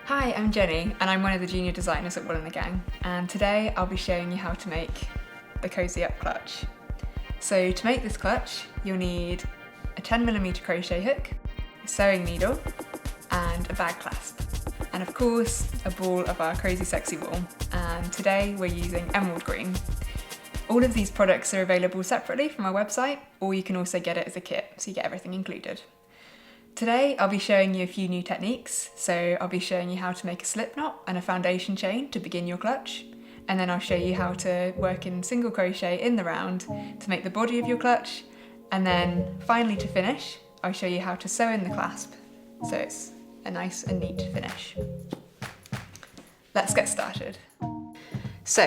Hi, I'm Jenny and I'm one of the junior designers at WOOLANDTHEGANG, and today I'll be showing you how to make the Cosy Up Clutch. So to make this clutch you'll need a 10mm crochet hook, a sewing needle and a bag clasp, and of course a ball of our crazy sexy wool, and today we're using emerald green. All of these products are available separately from our website, or you can also get it as a kit, so you get everything included. Today I'll be showing you a few new techniques, so I'll be showing you how to make a slip knot and a foundation chain to begin your clutch, and then I'll show you how to work in single crochet in the round to make the body of your clutch, and then finally to finish I'll show you how to sew in the clasp so it's a nice and neat finish. Let's get started. So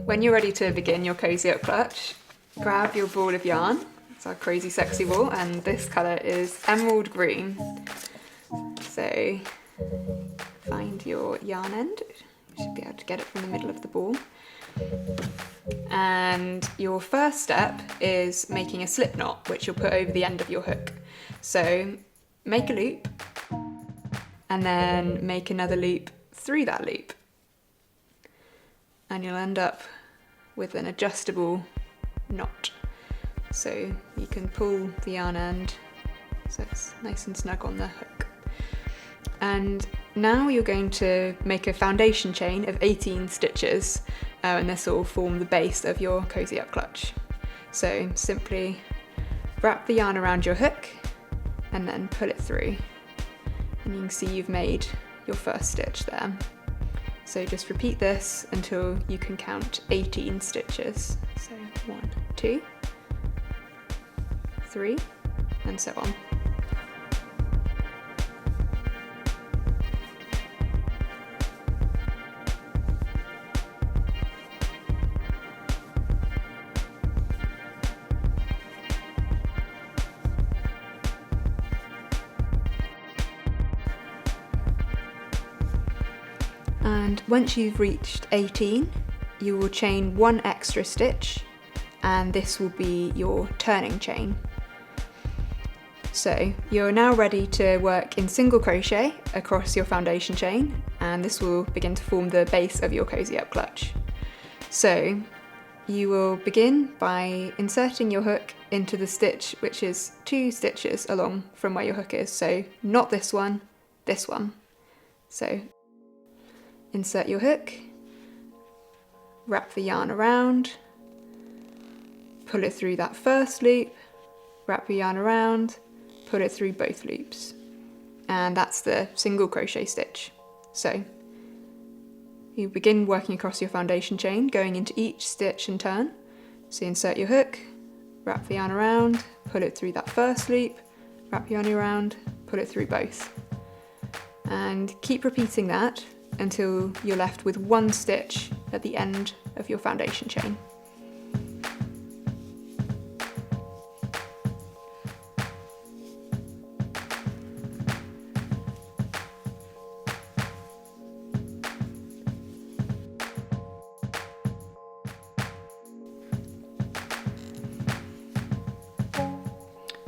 when you're ready to begin your Cosy Up Clutch, grab your ball of yarn. It's our crazy sexy wool, and this colour is emerald green. So find your yarn end, you should be able to get it from the middle of the ball. And your first step is making a slip knot, which you'll put over the end of your hook. So make a loop and then make another loop through that loop. And you'll end up with an adjustable knot. So you can pull the yarn end so it's nice and snug on the hook. And now you're going to make a foundation chain of 18 stitches, and this will form the base of your Cosy Up Clutch. So simply wrap the yarn around your hook and then pull it through. And you can see you've made your first stitch there. So just repeat this until you can count 18 stitches. So 1, 2, 3, and so on. And once you've reached 18, you will chain 1 extra stitch, and this will be your turning chain. So you're now ready to work in single crochet across your foundation chain, and this will begin to form the base of your Cosy Up Clutch. So you will begin by inserting your hook into the stitch which is 2 stitches along from where your hook is, so not this one, this one. So insert your hook, wrap the yarn around, pull it through that first loop, wrap the yarn around, pull it through both loops, and that's the single crochet stitch. So you begin working across your foundation chain, going into each stitch in turn. So insert your hook, wrap the yarn around, pull it through that first loop, wrap the yarn around, pull it through both, and keep repeating that until you're left with 1 stitch at the end of your foundation chain.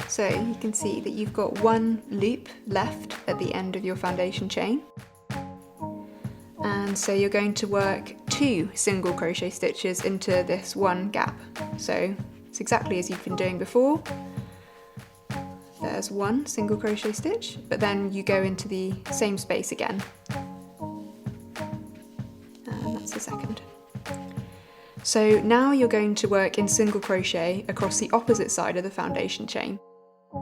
So you can see that you've got 1 loop left at the end of your foundation chain. And so you're going to work 2 single crochet stitches into this 1 gap. So it's exactly as you've been doing before. There's 1 single crochet stitch, but then you go into the same space again. And that's the second. So now you're going to work in single crochet across the opposite side of the foundation chain.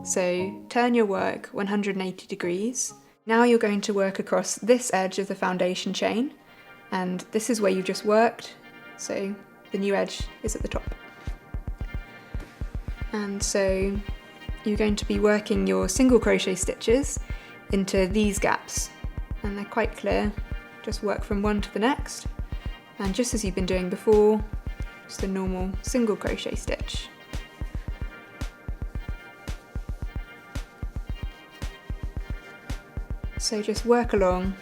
So turn your work 180 degrees. Now you're going to work across this edge of the foundation chain, and this is where you just worked, so the new edge is at the top. And so you're going to be working your single crochet stitches into these gaps, and they're quite clear. Just work from one to the next, and just as you've been doing before, just a normal single crochet stitch. So just work along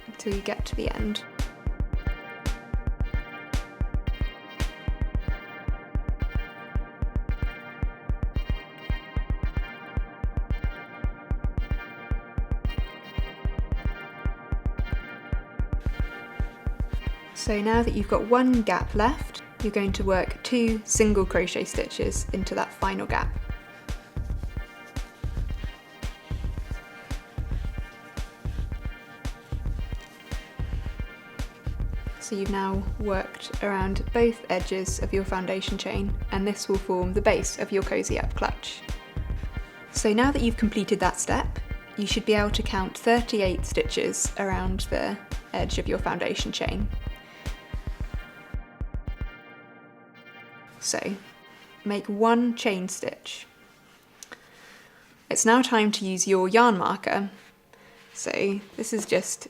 until you get to the end. So now that you've got one gap left, you're going to work 2 single crochet stitches into that final gap. So you've now worked around both edges of your foundation chain, and this will form the base of your Cosy Up Clutch. So now that you've completed that step, you should be able to count 38 stitches around the edge of your foundation chain. So make 1 chain stitch. It's now time to use your yarn marker. So this is just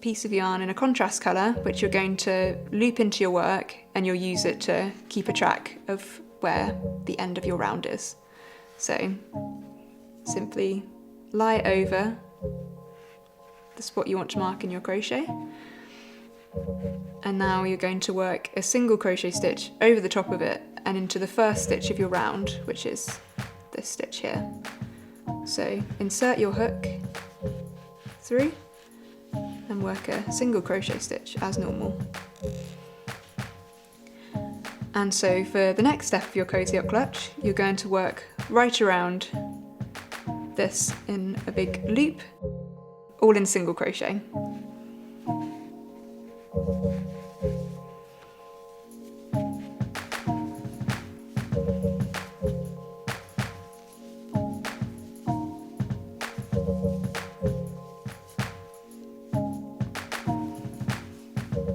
piece of yarn in a contrast colour, which you're going to loop into your work, and you'll use it to keep a track of where the end of your round is. So simply lie over the spot you want to mark in your crochet, and now you're going to work a single crochet stitch over the top of it and into the first stitch of your round, which is this stitch here. So insert your hook through and work a single crochet stitch as normal. And so for the next step of your Cosy Up Clutch, you're going to work right around this in a big loop, all in single crochet.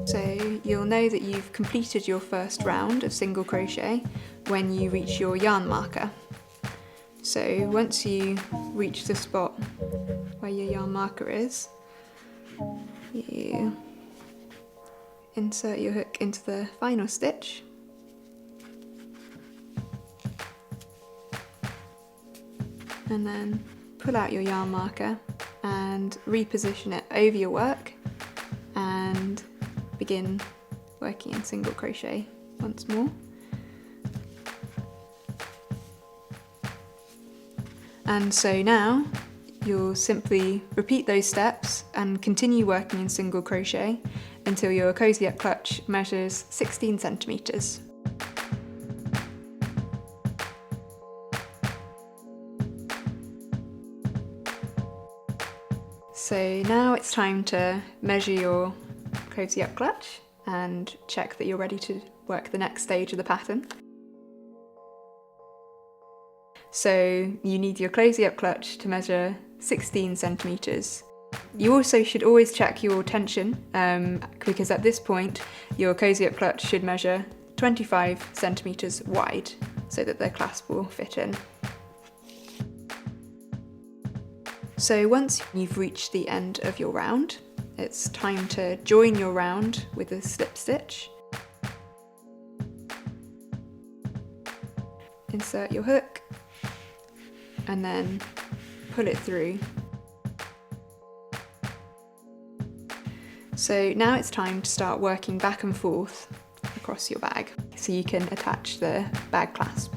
So you'll know that you've completed your first round of single crochet when you reach your yarn marker. So once you reach the spot where your yarn marker is, you insert your hook into the final stitch, and then pull out your yarn marker and reposition it over your work and begin working in single crochet once more. And so now you'll simply repeat those steps and continue working in single crochet until your Cosy Up Clutch measures 16 centimetres. So now it's time to measure your Cosy Up Clutch and check that you're ready to work the next stage of the pattern. So you need your Cosy Up Clutch to measure 16 centimetres. You also should always check your tension, because at this point your Cosy Up Clutch should measure 25 centimetres wide so that the clasp will fit in. So once you've reached the end of your round, it's time to join your round with a slip stitch. Insert your hook and then pull it through. So now it's time to start working back and forth across your bag so you can attach the bag clasp.